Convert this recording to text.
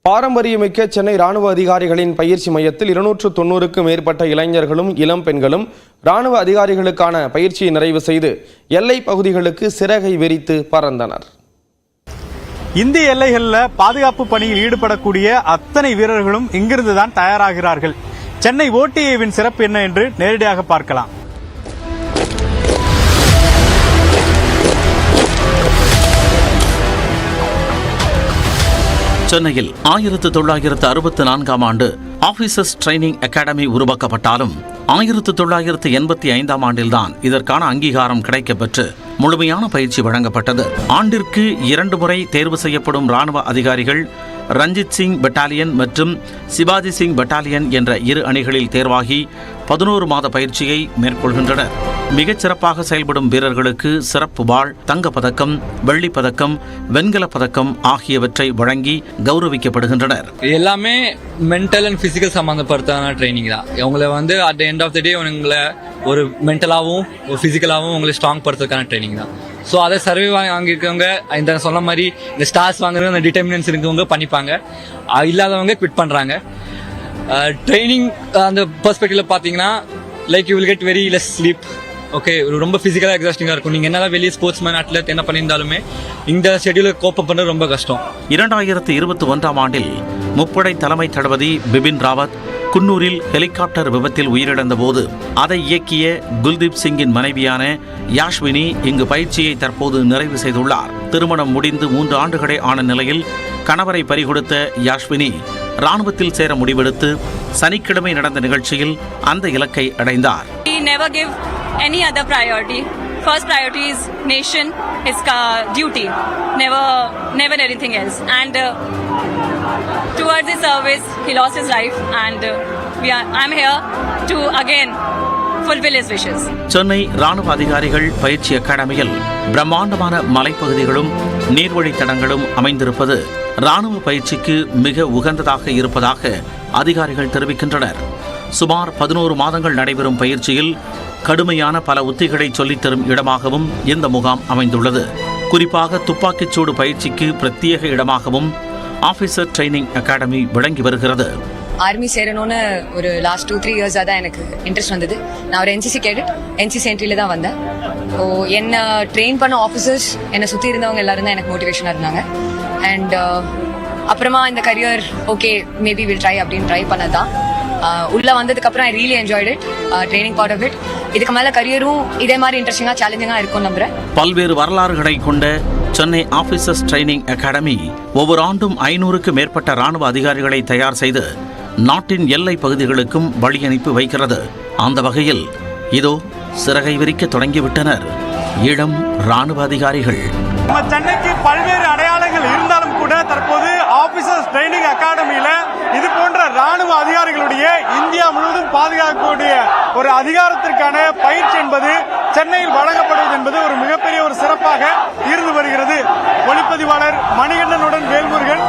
பாரம்பரியமிக்க சென்னை ராணுவ அதிகாரிகளின் பயிற்சி மையத்தில் 290க்கும் மேற்பட்ட இளைஞர்களும் இளம் பெண்களும் ராணுவ அதிகாரிகளுக்கான பயிற்சியை நிறைவு செய்து எல்லை பகுதிகளுக்கு சிறகை விரித்து பறந்தனர். இந்திய எல்லைகளில் பாதுகாப்பு பணியில் ஈடுபடக்கூடிய அத்தனை வீரர்களும் இங்கிருந்துதான் தயாராகிறார்கள். சென்னை ஓடிஏவின் சிறப்பு என்ன என்று நேரடியாக பார்க்கலாம். சென்னையில் 1964ஆம் ஆண்டு ஆபீசர்ஸ் ட்ரைனிங் அகாடமி உருவாக்கப்பட்டாலும் 1985ஆம் ஆண்டில்தான் இதற்கான அங்கீகாரம் கிடைக்கப்பெற்று முழுமையான பயிற்சி வழங்கப்பட்டது. ஆண்டிற்கு 2 முறை தேர்வு செய்யப்படும் ராணுவ அதிகாரிகள் ரஞ்சித் சிங் பெட்டாலியன் மற்றும் சிவாஜி சிங் பெட்டாலியன் என்ற 2 அணிகளில் தேர்வாகி 11 மாத பயிற்சியை மேற்கொள்கின்றனர். மிகச் சிறப்பாக செயல்படும் வீரர்களுக்கு சிறப்பு வாள், தங்கப்பதக்கம், வெள்ளிப்பதக்கம், வெண்கலப் பதக்கம் ஆகியவற்றை வழங்கி கௌரவிக்கப்படுகின்றனர். எல்லாமே மென்டல் அண்ட் பிசிக்கல் சம்பந்தப்படுத்தான ட்ரைனிங் தான். உங்களை அட் எண்ட் ஆஃப் த டே உங்களை ஒரு மென்டலாகவும் ஒரு பிசிக்கலாகவும் உங்களை ஸ்ட்ராங் படுத்துறதுக்கான ட்ரைனிங் தான். ஸோ அதை சர்வே வாங்கியிருக்கவங்க, இந்த சொன்ன மாதிரி இந்த ஸ்டார்ஸ் வாங்குறவங்க, இந்த டிட்டர்மினன்ஸ் இருக்கவங்க பண்ணிப்பாங்க, இல்லாதவங்க குவிட் பண்ணுறாங்க. ட்ரைனிங் அந்த பெர்ஸ்பெக்டிவ்ல பார்த்தீங்கன்னா like you will get very less sleep. Okay, ரொம்ப ஃபிசிக்கலாக எக்ஸாஸ்டிங்காக இருக்கும். நீங்கள் என்னதான் வெளியே ஸ்போர்ட்ஸ் மேன் அட்லெட் என்ன பண்ணியிருந்தாலுமே இந்த ஷெட்யூலை கோப்பப் பண்ணுறது ரொம்ப கஷ்டம். 2021ஆம் ஆண்டில் முப்படை தலைமை தளபதி பிபின் ராவத் குன்னூரில் ஹெலிகாப்டர் விபத்தில் உயிரிழந்த போது அதை இயக்கிய குல்தீப் சிங்கின் மனைவியான யாஷ்வினி இங்கு பயிற்சியை தற்போது நிறைவு செய்துள்ளார். திருமணம் முடிந்து 3 ஆண்டுகளே ஆன நிலையில் கணவரை பறிகொடுத்த யாஷ்வினி ராணுவத்தில் சேர முடிவெடுத்து சனிக்கிழமை நடந்த நிகழ்ச்சியில் அந்த இலக்கை அடைந்தார். Any other priority. First priority is nation, his duty. Never anything else. And towards his service, he lost his life, and I'm here to again fulfill his wishes. Chennai ராணுவ அதிகாரிகள் பயிற்சி அகாடமியில் பிரம்மாண்டமான மலைப்பகுதிகளும் நீர்வழித்தடங்களும் அமைந்திருப்பது ராணுவ பயிற்சிக்கு மிக உகந்ததாக இருப்பதாக அதிகாரிகள் தெரிவிக்கின்றனர். சுமார் 11 மாதங்கள் நடைபெறும் பயிற்சியில் கடுமையான பல உத்திகளை சொல்லித்தரும் இடமாகவும் இந்த முகாம் அமைந்துள்ளது. குறிப்பாக துப்பாக்கிச்சூடு பயிற்சிக்கு பிரத்யேக இடமாகவும் ஆபீசர் ட்ரைனிங் அகாடமி விளங்கி வருகிறது. ஆர்மி சேரணும்னு ஒரு லாஸ்ட் 2-3 இயர்ஸாக தான் எனக்கு இன்ட்ரெஸ்ட் வந்தது. நான் ஒரு என்சிசி கேடட், என்சிசி என்ட்ரியில் தான் வந்தேன். ஸோ என்னை ட்ரெயின் பண்ண ஆஃபீஸர்ஸ், என்னை சுற்றி இருந்தவங்க எல்லாரும் தான் எனக்கு மோட்டிவேஷனாக இருந்தாங்க. அண்ட் அப்புறமா இந்த career okay maybe will try அப்படின்னு ட்ரை பண்ணதான் உள்ள வந்ததுக்கு அப்புறம் I really enjoyed it, training part of it. இதுக்கு மேல கரியரும் இதே மாதிரி இன்ட்ரெஸ்டிங்கா சேலஞ்சிங்கா இருக்கும் நம்புறேன். பல்வேறு வரலாறுகளை கொண்ட சென்னை ஆபீசர்ஸ் ட்ரைனிங் அகாடமி ஒவ்வொரு ஆண்டும் 500க்கு மேற்பட்ட ராணுவ அதிகாரிகளை தயார் செய்து நாட்டின் எல்லை பகுதிகளுக்கும் வழி அனுப்பி வைக்கிறது. அந்த வகையில் இதோ சிறகை விரிக்க தொடங்கிவிட்டனர் இளம் ராணுவ அதிகாரிகள். சென்னைக்கு பல்வேறு அடையாளங்கள் இருந்தாலும் கூட தற்போது ஆபீசர்ஸ் ட்ரைனிங் அகாடமியில இது போன்ற ராணுவ அதிகாரிகளுடைய இந்தியா முழுவதும் பாதுகாக்கக்கூடிய ஒரு அதிகாரத்திற்கான பயிற்சி என்பது சென்னையில் வழங்கப்படுவது என்பது ஒரு மிகப்பெரிய ஒரு சிறப்பாக இருந்து வருகிறது. ஒளிப்பதிவாளர் மணிகண்டனுடன் வேல்முருகன்,